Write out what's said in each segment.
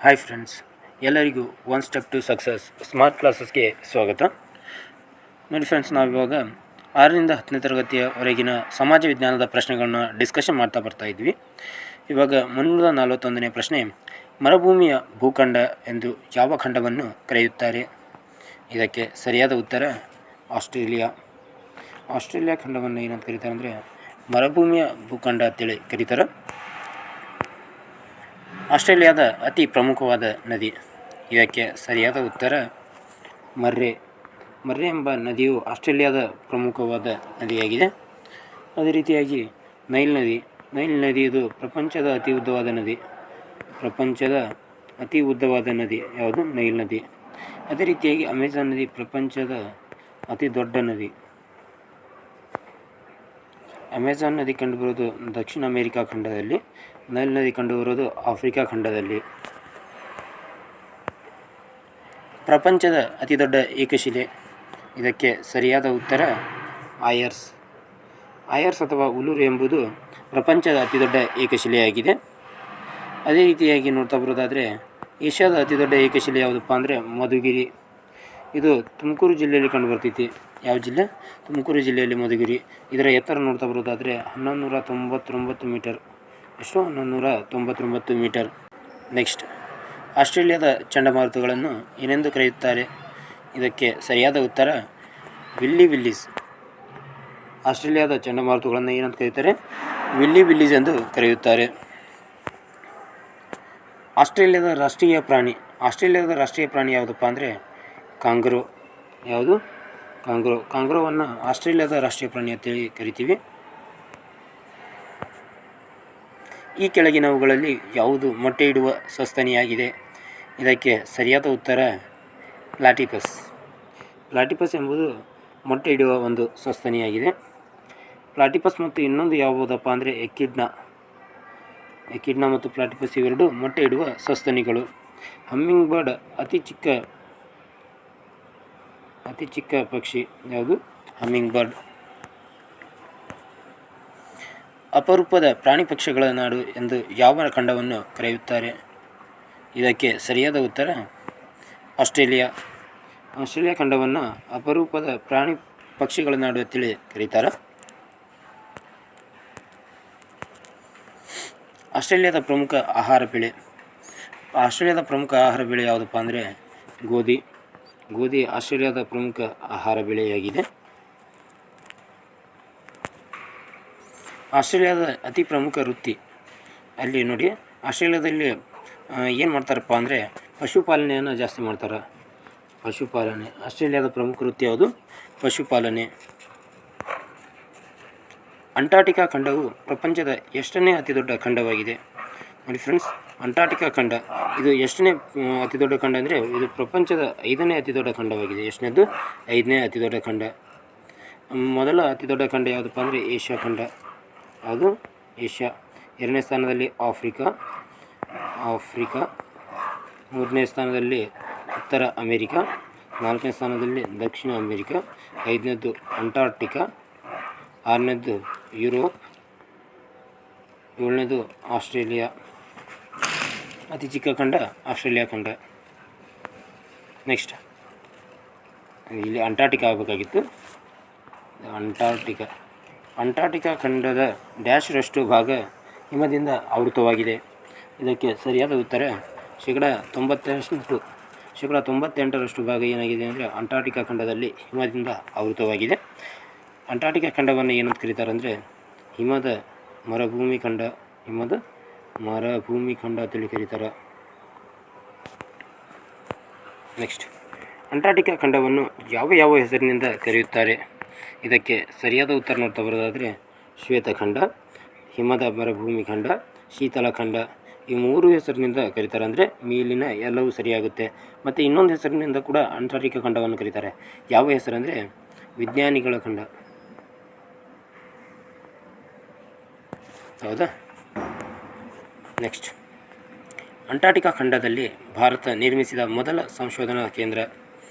Hi friends, ಎಲ್ಲರಿಗೂ one step to success smart ಕ್ಲಾಸಸ್ಗೆ ಸ್ವಾಗತ. ನೋಡಿ ಫ್ರೆಂಡ್ಸ್, ನಾವಿವಾಗ 6ರಿಂದ 10ನೇ ತರಗತಿಯವರೆಗಿನ ಸಮಾಜ ವಿಜ್ಞಾನದ ಪ್ರಶ್ನೆಗಳನ್ನ ಡಿಸ್ಕಷನ್ ಮಾಡ್ತಾ ಬರ್ತಾ ಇದ್ವಿ. ಇವಾಗ 341ನೇ ಪ್ರಶ್ನೆ, ಮರುಭೂಮಿಯ ಭೂಖಂಡ ಎಂದು ಯಾವ ಖಂಡವನ್ನು ಕರೆಯುತ್ತಾರೆ? ಇದಕ್ಕೆ ಸರಿಯಾದ ಉತ್ತರ ಆಸ್ಟ್ರೇಲಿಯಾ. ಆಸ್ಟ್ರೇಲಿಯಾ ಖಂಡವನ್ನು ಏನಂತ ಕರೀತಾರೆ ಅಂದರೆ ಮರುಭೂಮಿಯ ಭೂಖಂಡ ಅಂತೇಳಿ ಕರೀತಾರೆ. ಆಸ್ಟ್ರೇಲಿಯಾದ ಅತಿ ಪ್ರಮುಖವಾದ ನದಿ, ಇದಕ್ಕೆ ಸರಿಯಾದ ಉತ್ತರ ಮರ್ರೆ. ಮರ್ರೆ ಎಂಬ ನದಿಯು ಆಸ್ಟ್ರೇಲಿಯಾದ ಪ್ರಮುಖವಾದ ನದಿಯಾಗಿದೆ. ಅದೇ ರೀತಿಯಾಗಿ ನೈಲ್ ನದಿ. ನೈಲ್ ನದಿ ಇದು ಪ್ರಪಂಚದ ಅತಿ ಉದ್ದವಾದ ನದಿ. ಪ್ರಪಂಚದ ಅತಿ ಉದ್ದವಾದ ನದಿ ಯಾವುದು? ನೈಲ್ ನದಿ. ಅದೇ ರೀತಿಯಾಗಿ ಅಮೆಜಾನ್ ನದಿ ಪ್ರಪಂಚದ ಅತಿ ದೊಡ್ಡ ನದಿ. ಅಮೆಜಾನ್ ನದಿ ಕಂಡುಬರುವುದು ದಕ್ಷಿಣ ಅಮೆರಿಕಾ ಖಂಡದಲ್ಲಿ. ನೈಲ್ ನದಿ ಕಂಡುಬರುವುದು ಆಫ್ರಿಕಾ ಖಂಡದಲ್ಲಿ. ಪ್ರಪಂಚದ ಅತಿ ದೊಡ್ಡ ಏಕಶಿಲೆ, ಇದಕ್ಕೆ ಸರಿಯಾದ ಉತ್ತರ ಆಯರ್ಸ್. ಆಯರ್ಸ್ ಅಥವಾ ಉಲೂರು ಎಂಬುದು ಪ್ರಪಂಚದ ಅತಿ ದೊಡ್ಡ ಏಕಶಿಲೆಯಾಗಿದೆ. ಅದೇ ರೀತಿಯಾಗಿ ನೋಡ್ತಾ ಬರೋದಾದರೆ ಏಷ್ಯಾದ ಅತಿ ದೊಡ್ಡ ಏಕಶಿಲೆ ಯಾವುದಪ್ಪ ಅಂದರೆ ಮಧುಗಿರಿ. ಇದು ತುಮಕೂರು ಜಿಲ್ಲೆಯಲ್ಲಿ ಕಂಡುಬರ್ತೈತಿ. ಯಾವ ಜಿಲ್ಲೆ? ತುಮಕೂರು ಜಿಲ್ಲೆಯಲ್ಲಿ ಮಧುಗಿರಿ. ಇದರ ಎತ್ತರ ನೋಡ್ತಾ ಬರೋದಾದರೆ 1199 ಮೀಟರ್. ಎಷ್ಟು? 1199 ಮೀಟರ್. ನೆಕ್ಸ್ಟ್, ಆಸ್ಟ್ರೇಲಿಯಾದ ಚಂಡಮಾರುತಗಳನ್ನು ಏನೆಂದು ಕರೆಯುತ್ತಾರೆ? ಇದಕ್ಕೆ ಸರಿಯಾದ ಉತ್ತರ ವಿಲ್ಲಿ ವಿಲ್ಲೀಸ್. ಆಸ್ಟ್ರೇಲಿಯಾದ ಚಂಡಮಾರುತಗಳನ್ನು ಏನಂತ ಕರೀತಾರೆ? ವಿಲ್ಲಿ ವಿಲ್ಲೀಸ್ ಎಂದು ಕರೆಯುತ್ತಾರೆ. ಆಸ್ಟ್ರೇಲಿಯಾದ ರಾಷ್ಟ್ರೀಯ ಪ್ರಾಣಿ ಯಾವುದಪ್ಪ ಅಂದರೆ ಕಾಂಗರೂ. ಯಾವುದು? ಕಾಂಗರೂ. ಕಾಂಗರೂವನ್ನು ಆಸ್ಟ್ರೇಲಿಯಾದ ರಾಷ್ಟ್ರೀಯ ಪ್ರಾಣಿ ಅಂತೇಳಿ ಕರಿತೀವಿ. ಈ ಕೆಳಗಿನವುಗಳಲ್ಲಿ ಯಾವುದು ಮೊಟ್ಟೆ ಇಡುವ ಸಸ್ತನಿಯಾಗಿದೆ? ಇದಕ್ಕೆ ಸರಿಯಾದ ಉತ್ತರ ಪ್ಲಾಟಿಪಸ್. ಪ್ಲಾಟಿಪಸ್ ಎಂಬುದು ಮೊಟ್ಟೆ ಇಡುವ ಒಂದು ಸಸ್ತನಿಯಾಗಿದೆ. ಪ್ಲಾಟಿಪಸ್ ಮತ್ತು ಇನ್ನೊಂದು ಯಾವುದಪ್ಪ ಅಂದರೆ ಎಕಿಡ್ನಾ. ಎಕಿಡ್ನಾ ಮತ್ತು ಪ್ಲಾಟಿಪಸ್ ಇವೆರಡು ಮೊಟ್ಟೆ ಇಡುವ ಸಸ್ತನಿಗಳು. ಹಮ್ಮಿಂಗ್ ಬರ್ಡ್ ಅತಿ ಚಿಕ್ಕ ಪಕ್ಷಿ ಯಾವುದು? Humming bird. ಅಪರೂಪದ ಪ್ರಾಣಿ ಪಕ್ಷಿಗಳ ನಾಡು ಎಂದು ಯಾವ ಖಂಡವನ್ನು ಕರೆಯುತ್ತಾರೆ? ಇದಕ್ಕೆ ಸರಿಯಾದ ಉತ್ತರ ಆಸ್ಟ್ರೇಲಿಯಾ. ಆಸ್ಟ್ರೇಲಿಯಾ ಖಂಡವನ್ನು ಅಪರೂಪದ ಪ್ರಾಣಿ ಪಕ್ಷಿಗಳ ನಾಡು ಅಂತೇಳಿ ಕರೀತಾರೆ. ಆಸ್ಟ್ರೇಲಿಯಾದ ಪ್ರಮುಖ ಆಹಾರ ಬೆಳೆ. ಆಸ್ಟ್ರೇಲಿಯಾದ ಪ್ರಮುಖ ಆಹಾರ ಬೆಳೆ ಯಾವುದಪ್ಪ ಅಂದರೆ ಗೋಧಿ. ಗೋಧಿ ಆಸ್ಟ್ರೇಲಿಯಾದ ಪ್ರಮುಖ ಆಹಾರ ಬೆಳೆಯಾಗಿದೆ. ಆಸ್ಟ್ರೇಲಿಯಾದ ಅತಿ ಪ್ರಮುಖ ವೃತ್ತಿ. ಅಲ್ಲಿ ನೋಡಿ, ಆಸ್ಟ್ರೇಲಿಯಾದಲ್ಲಿ ಏನು ಮಾಡ್ತಾರಪ್ಪ ಅಂದರೆ ಪಶುಪಾಲನೆಯನ್ನು ಜಾಸ್ತಿ ಮಾಡ್ತಾರೆ. ಪಶುಪಾಲನೆ ಆಸ್ಟ್ರೇಲಿಯಾದ ಪ್ರಮುಖ ವೃತ್ತಿ ಯಾವುದು? ಪಶುಪಾಲನೆ. ಅಂಟಾರ್ಟಿಕಾ ಖಂಡವು ಪ್ರಪಂಚದ ಎಷ್ಟನೇ ಅತಿ ದೊಡ್ಡ ಖಂಡವಾಗಿದೆ? ನೋಡಿ ಫ್ರೆಂಡ್ಸ್, ಅಂಟಾರ್ಟಿಕಾ ಖಂಡ ಇದು ಎಷ್ಟನೇ ಅತಿ ದೊಡ್ಡ ಖಂಡ ಅಂದರೆ ಇದು ಪ್ರಪಂಚದ 5ನೇ ಅತಿ ದೊಡ್ಡ ಖಂಡವಾಗಿದೆ. ಎಷ್ಟನೇದು? 5ನೇ ಅತಿ ದೊಡ್ಡ ಖಂಡ. ಮೊದಲ ಅತಿ ದೊಡ್ಡ ಖಂಡ ಯಾವುದಪ್ಪ ಅಂದರೆ ಏಷ್ಯಾ ಖಂಡ. ಯಾವುದು? ಏಷ್ಯಾ. 2ನೇ ಸ್ಥಾನದಲ್ಲಿ ಆಫ್ರಿಕಾ. 3ನೇ ಸ್ಥಾನದಲ್ಲಿ ಉತ್ತರ ಅಮೇರಿಕಾ. 4ನೇ ಸ್ಥಾನದಲ್ಲಿ ದಕ್ಷಿಣ ಅಮೇರಿಕಾ. 5ನೇದು ಅಂಟಾರ್ಟಿಕಾ. 6ನೇದು ಯುರೋಪ್. 7ನೇದು ಆಸ್ಟ್ರೇಲಿಯಾ. ಅತಿ ಚಿಕ್ಕ ಖಂಡ ಆಸ್ಟ್ರೇಲಿಯಾ ಖಂಡ. ನೆಕ್ಸ್ಟ್, ಇಲ್ಲಿ ಅಂಟಾರ್ಟಿಕಾ ಆಗಬೇಕಾಗಿತ್ತು. ಅಂಟಾರ್ಟಿಕಾ ಖಂಡದ ಡ್ಯಾಶ್ರಷ್ಟು ಭಾಗ ಹಿಮದಿಂದ ಆವೃತವಾಗಿದೆ. ಇದಕ್ಕೆ ಸರಿಯಾದ ಉತ್ತರ ಶೇಕಡ 98ರಷ್ಟು ಭಾಗ ಏನಾಗಿದೆ ಅಂದರೆ ಅಂಟಾರ್ಟಿಕಾ ಖಂಡದಲ್ಲಿ ಹಿಮದಿಂದ ಆವೃತವಾಗಿದೆ. ಅಂಟಾರ್ಟಿಕಾ ಖಂಡವನ್ನು ಏನಂತ ಕರೀತಾರೆ ಅಂದರೆ ಹಿಮದ ಮರುಭೂಮಿ ಖಂಡ ಅಂತೇಳಿ ಕರೀತಾರೆ. ನೆಕ್ಸ್ಟ್, ಅಂಟಾರ್ಟಿಕಾ ಖಂಡವನ್ನು ಯಾವ ಹೆಸರಿನಿಂದ ಕರೆಯುತ್ತಾರೆ? ಇದಕ್ಕೆ ಸರಿಯಾದ ಉತ್ತರ ನೋಡ್ತಾ ಬರೋದಾದರೆ ಶ್ವೇತಖಂಡ, ಹಿಮದ ಮರುಭೂಮಿ ಖಂಡ, ಶೀತಲ ಖಂಡ. ಈ 3 ಹೆಸರಿನಿಂದ ಕರೀತಾರೆ. ಅಂದರೆ ಮೇಲಿನ ಎಲ್ಲವೂ ಸರಿಯಾಗುತ್ತೆ. ಮತ್ತು ಇನ್ನೊಂದು ಹೆಸರಿನಿಂದ ಕೂಡ ಅಂಟಾರ್ಟಿಕಾ ಖಂಡವನ್ನು ಕರೀತಾರೆ. ಯಾವ ಹೆಸರಂದರೆ ವಿಜ್ಞಾನಿಗಳ ಖಂಡ. ಹೌದಾ? ನೆಕ್ಸ್ಟ್, ಅಂಟಾರ್ಟಿಕಾ ಖಂಡದಲ್ಲಿ ಭಾರತ ನಿರ್ಮಿಸಿದ ಮೊದಲ ಸಂಶೋಧನಾ ಕೇಂದ್ರ.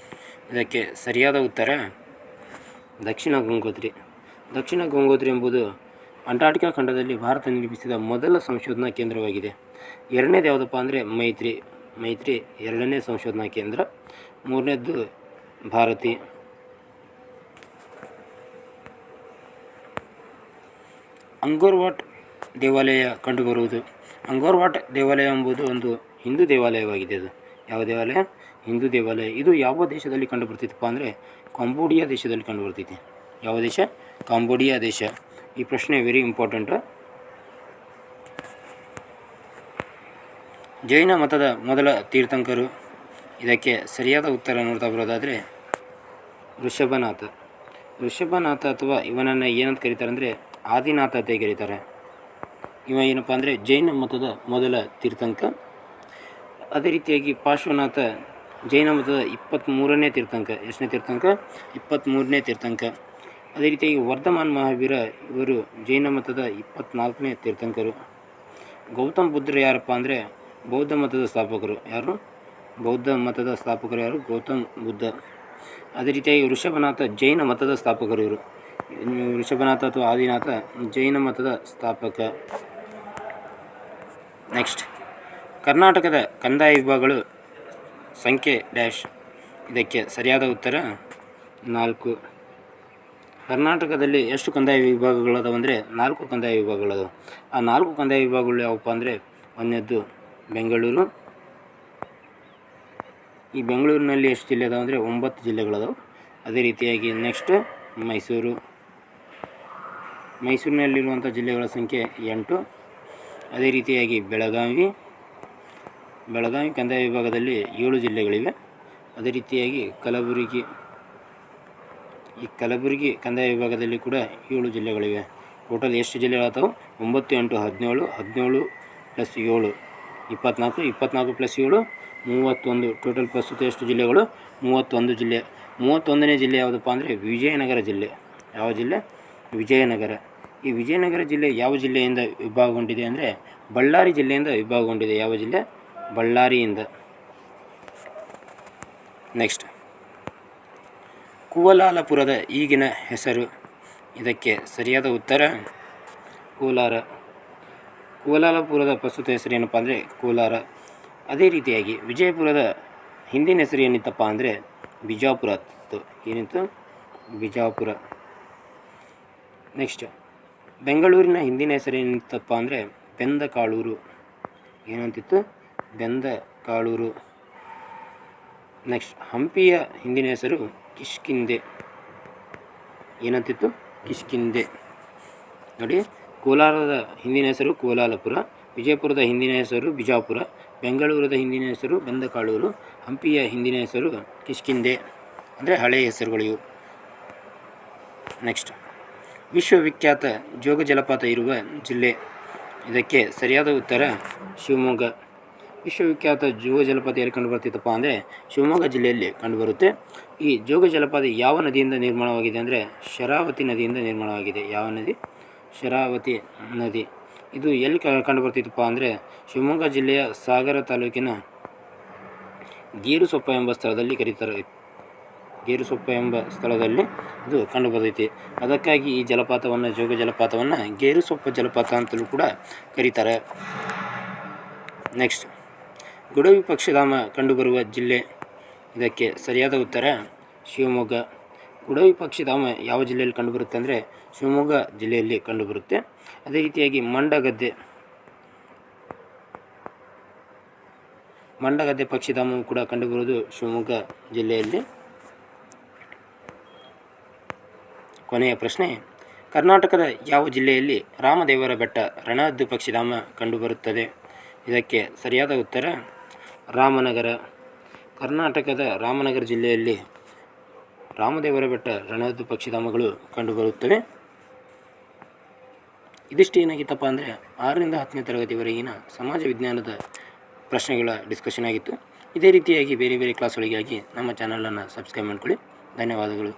ಇದಕ್ಕೆ ಸರಿಯಾದ ಉತ್ತರ ದಕ್ಷಿಣ ಗಂಗೋತ್ರಿ ಎಂಬುದು ಅಂಟಾರ್ಟಿಕಾ ಖಂಡದಲ್ಲಿ ಭಾರತ ನಿರ್ಮಿಸಿದ ಮೊದಲ ಸಂಶೋಧನಾ ಕೇಂದ್ರವಾಗಿದೆ. ಎರಡನೇದು ಯಾವುದಪ್ಪ ಅಂದರೆ ಮೈತ್ರಿ. ಮೈತ್ರಿ 2ನೇ ಸಂಶೋಧನಾ ಕೇಂದ್ರ, 3ನೇದ್ದು ಭಾರತಿ. ಅಂಗೋರ್ ವಾಟ್ ದೇವಾಲಯ ಕಂಡುಬರುವುದು. ಅಂಗೋರ್ ವಾಟ್ ದೇವಾಲಯ ಎಂಬುದು ಒಂದು ಹಿಂದೂ ದೇವಾಲಯವಾಗಿದೆ. ಅದು ಯಾವ ದೇವಾಲಯ? ಹಿಂದೂ ದೇವಾಲಯ. ಇದು ಯಾವ ದೇಶದಲ್ಲಿ ಕಂಡುಬರ್ತಿತ್ತಪ್ಪ ಅಂದರೆ ಕಾಂಬೋಡಿಯಾ ದೇಶದಲ್ಲಿ ಕಂಡುಬರ್ತೈತಿ. ಯಾವ ದೇಶ? ಕಾಂಬೋಡಿಯಾ ದೇಶ. ಈ ಪ್ರಶ್ನೆ ವೆರಿ ಇಂಪಾರ್ಟೆಂಟು. ಜೈನ ಮತದ ಮೊದಲ ತೀರ್ಥಂಕರು. ಇದಕ್ಕೆ ಸರಿಯಾದ ಉತ್ತರ ನೋಡ್ತಾ ಬರೋದಾದರೆ ಋಷಭನಾಥ. ಋಷಭನಾಥ ಅಥವಾ ಇವನನ್ನು ಏನಂತ ಕರೀತಾರೆ ಅಂದರೆ ಆದಿನಾಥ ಅಂತ ಕರೀತಾರೆ. ಇವ ಏನಪ್ಪ ಅಂದರೆ ಜೈನ ಮತದ ಮೊದಲ ತೀರ್ಥಂಕ. ಅದೇ ರೀತಿಯಾಗಿ ಪಾರ್ಶ್ವನಾಥ ಜೈನ ಮತದ 23ನೇ ತೀರ್ಥಂಕ. ಎಷ್ಟನೇ ತೀರ್ಥಂಕ? 23ನೇ ತೀರ್ಥಂಕ. ಅದೇ ರೀತಿಯಾಗಿ ವರ್ಧಮಾನ್ ಮಹಾವೀರ ಇವರು ಜೈನ ಮತದ 24ನೇ ತೀರ್ಥಂಕರು. ಗೌತಮ್ ಬುದ್ಧರು ಯಾರಪ್ಪ ಅಂದರೆ ಬೌದ್ಧ ಮತದ ಸ್ಥಾಪಕರು. ಯಾರು? ಬೌದ್ಧ ಮತದ ಸ್ಥಾಪಕರು ಯಾರು? ಗೌತಮ್ ಬುದ್ಧ. ಅದೇ ರೀತಿಯಾಗಿ ಋಷಭನಾಥ ಜೈನ ಮತದ ಸ್ಥಾಪಕರು. ಇವರು ಋಷಭನಾಥ ಅಥವಾ ಆದಿನಾಥ ಜೈನ ಮತದ ಸ್ಥಾಪಕ. ನೆಕ್ಸ್ಟ್, ಕರ್ನಾಟಕದ ಕಂದಾಯ ವಿಭಾಗಗಳು ಸಂಖ್ಯೆ ಡ್ಯಾಶ್. ಇದಕ್ಕೆ ಸರಿಯಾದ ಉತ್ತರ 4. ಕರ್ನಾಟಕದಲ್ಲಿ ಎಷ್ಟು ಕಂದಾಯ ವಿಭಾಗಗಳದಾವ ಅಂದರೆ 4 ಕಂದಾಯ ವಿಭಾಗಗಳದಾವೆ. ಆ 4 ಕಂದಾಯ ವಿಭಾಗಗಳು ಯಾವಪ್ಪ ಅಂದರೆ ಒಂದನೇದ್ದು ಬೆಂಗಳೂರು. ಈ ಬೆಂಗಳೂರಿನಲ್ಲಿ ಎಷ್ಟು ಜಿಲ್ಲೆ ಅದಾವೆ ಅಂದರೆ 9 ಜಿಲ್ಲೆಗಳದಾವೆ. ಅದೇ ರೀತಿಯಾಗಿ ನೆಕ್ಸ್ಟ್ ಮೈಸೂರು. ಮೈಸೂರಿನಲ್ಲಿರುವಂಥ ಜಿಲ್ಲೆಗಳ ಸಂಖ್ಯೆ 8. ಅದೇ ರೀತಿಯಾಗಿ ಬೆಳಗಾವಿ ಕಂದಾಯ ವಿಭಾಗದಲ್ಲಿ 7 ಜಿಲ್ಲೆಗಳಿವೆ. ಅದೇ ರೀತಿಯಾಗಿ ಕಲಬುರಗಿ ಕಂದಾಯ ವಿಭಾಗದಲ್ಲಿ ಕೂಡ 7 ಜಿಲ್ಲೆಗಳಿವೆ. ಟೋಟಲ್ ಎಷ್ಟು ಜಿಲ್ಲೆಗಳಾಗ್ತವೆ? 9, 8, 17, 17 + 7 24, 24 + 7 31. ಟೋಟಲ್ ಪ್ರಸ್ತುತ ಎಷ್ಟು ಜಿಲ್ಲೆಗಳು? 31 ಜಿಲ್ಲೆ. 31ನೇ ಜಿಲ್ಲೆ ಯಾವುದಪ್ಪ ಅಂದರೆ ವಿಜಯನಗರ ಜಿಲ್ಲೆ. ಯಾವ ಜಿಲ್ಲೆ? ವಿಜಯನಗರ. ಈ ವಿಜಯನಗರ ಜಿಲ್ಲೆ ಯಾವ ಜಿಲ್ಲೆಯಿಂದ ವಿಭಾಗಗೊಂಡಿದೆ ಅಂದರೆ ಬಳ್ಳಾರಿ ಜಿಲ್ಲೆಯಿಂದ ವಿಭಾಗಗೊಂಡಿದೆ. ಯಾವ ಜಿಲ್ಲೆ? ಬಳ್ಳಾರಿಯಿಂದ. ನೆಕ್ಸ್ಟ್, ಕುವಲಾಲಪುರದ ಈಗಿನ ಹೆಸರು. ಇದಕ್ಕೆ ಸರಿಯಾದ ಉತ್ತರ ಕೋಲಾರ. ಕುವಲಾಲಪುರದ ಪ್ರಸ್ತುತ ಹೆಸರು ಏನಪ್ಪ ಅಂದರೆ ಕೋಲಾರ. ಅದೇ ರೀತಿಯಾಗಿ ವಿಜಯಪುರದ ಹಿಂದಿನ ಹೆಸರು ಏನಿತ್ತಪ್ಪ ಅಂದರೆ ಬಿಜಾಪುರ. ಏನಿತ್ತು? ಬಿಜಾಪುರ. ನೆಕ್ಸ್ಟ್, ಬೆಂಗಳೂರಿನ ಹಿಂದಿನ ಹೆಸರು ಏನಿತ್ತಪ್ಪ ಅಂದರೆ ಬೆಂದಕಾಳೂರು. ಏನಂತಿತ್ತು? ಬೆಂದಕಾಳೂರು. ನೆಕ್ಸ್ಟ್, ಹಂಪಿಯ ಹಿಂದಿನ ಹೆಸರು ಕಿಷ್ಕಿಂದೆ. ಏನಂತಿತ್ತು? ಕಿಷ್ಕಿಂದೆ. ನೋಡಿ, ಕೋಲಾರದ ಹಿಂದಿನ ಹೆಸರು ಕೋಲಾಲಪುರ, ವಿಜಯಪುರದ ಹಿಂದಿನ ಹೆಸರು ಬಿಜಾಪುರ, ಬೆಂಗಳೂರದ ಹಿಂದಿನ ಹೆಸರು ಬೆಂದಕಾಳೂರು, ಹಂಪಿಯ ಹಿಂದಿನ ಹೆಸರು ಕಿಷ್ಕಿಂದೆ. ಅಂದರೆ ಹಳೆಯ ಹೆಸರುಗಳು ಇವು. ನೆಕ್ಸ್ಟ್, ವಿಶ್ವವಿಖ್ಯಾತ ಜೋಗ ಜಲಪಾತ ಇರುವ ಜಿಲ್ಲೆ. ಇದಕ್ಕೆ ಸರಿಯಾದ ಉತ್ತರ ಶಿವಮೊಗ್ಗ. ವಿಶ್ವವಿಖ್ಯಾತ ಜೋಗ ಜಲಪಾತ ಎಲ್ಲಿ ಕಂಡುಬರ್ತಿತ್ತಪ್ಪ ಅಂದರೆ ಶಿವಮೊಗ್ಗ ಜಿಲ್ಲೆಯಲ್ಲಿ ಕಂಡುಬರುತ್ತೆ. ಈ ಜೋಗ ಜಲಪಾತ ಯಾವ ನದಿಯಿಂದ ನಿರ್ಮಾಣವಾಗಿದೆ ಅಂದರೆ ಶರಾವತಿ ನದಿಯಿಂದ ನಿರ್ಮಾಣವಾಗಿದೆ. ಯಾವ ನದಿ? ಶರಾವತಿ ನದಿ. ಇದು ಎಲ್ಲಿ ಕಂಡುಬರ್ತಿತ್ತಪ್ಪ ಅಂದರೆ ಶಿವಮೊಗ್ಗ ಜಿಲ್ಲೆಯ ಸಾಗರ ತಾಲೂಕಿನ ಗೇರುಸೊಪ್ಪ ಎಂಬ ಸ್ಥಳದಲ್ಲಿ ಕರೀತಾರೆ. ಗೇರುಸೊಪ್ಪ ಎಂಬ ಸ್ಥಳದಲ್ಲಿ ಇದು ಕಂಡುಬರ್ತೈತಿ. ಅದಕ್ಕಾಗಿ ಈ ಜಲಪಾತವನ್ನು, ಜೋಗ ಜಲಪಾತವನ್ನು ಗೇರುಸೊಪ್ಪ ಜಲಪಾತ ಅಂತಲೂ ಕೂಡ ಕರೀತಾರೆ. ನೆಕ್ಸ್ಟ್, ಗುಡವಿ ಪಕ್ಷಿಧಾಮ ಕಂಡುಬರುವ ಜಿಲ್ಲೆ. ಇದಕ್ಕೆ ಸರಿಯಾದ ಉತ್ತರ ಶಿವಮೊಗ್ಗ. ಗುಡವಿ ಪಕ್ಷಿಧಾಮ ಯಾವ ಜಿಲ್ಲೆಯಲ್ಲಿ ಕಂಡುಬರುತ್ತೆ ಅಂದರೆ ಶಿವಮೊಗ್ಗ ಜಿಲ್ಲೆಯಲ್ಲಿ ಕಂಡುಬರುತ್ತೆ. ಅದೇ ರೀತಿಯಾಗಿ ಮಂಡಗದ್ದೆ ಪಕ್ಷಿಧಾಮವು ಕೂಡ ಕಂಡುಬರುವುದು ಶಿವಮೊಗ್ಗ ಜಿಲ್ಲೆಯಲ್ಲಿ. ಕೊನೆಯ ಪ್ರಶ್ನೆ, ಕರ್ನಾಟಕದ ಯಾವ ಜಿಲ್ಲೆಯಲ್ಲಿ ರಾಮದೇವರ ಬೆಟ್ಟ ರಣಹದ್ದು ಪಕ್ಷಿಧಾಮ ಕಂಡುಬರುತ್ತದೆ? ಇದಕ್ಕೆ ಸರಿಯಾದ ಉತ್ತರ ರಾಮನಗರ. ಕರ್ನಾಟಕದ ರಾಮನಗರ ಜಿಲ್ಲೆಯಲ್ಲಿ ರಾಮದೇವರ ಬೆಟ್ಟ ರಣಹದ್ದು ಪಕ್ಷಿಧಾಮಗಳು ಕಂಡುಬರುತ್ತವೆ. ಇದಿಷ್ಟು ಏನಾಗಿತ್ತಪ್ಪ ಅಂದರೆ 6ರಿಂದ 10ನೇ ತರಗತಿವರೆಗಿನ ಸಮಾಜ ವಿಜ್ಞಾನದ ಪ್ರಶ್ನೆಗಳ ಡಿಸ್ಕಷನ್ ಆಗಿತ್ತು. ಇದೇ ರೀತಿಯಾಗಿ ಬೇರೆ ಬೇರೆ ಕ್ಲಾಸ್ಗಳಿಗಾಗಿ ನಮ್ಮ ಚಾನಲನ್ನು ಸಬ್ಸ್ಕ್ರೈಬ್ ಮಾಡ್ಕೊಳ್ಳಿ. ಧನ್ಯವಾದಗಳು.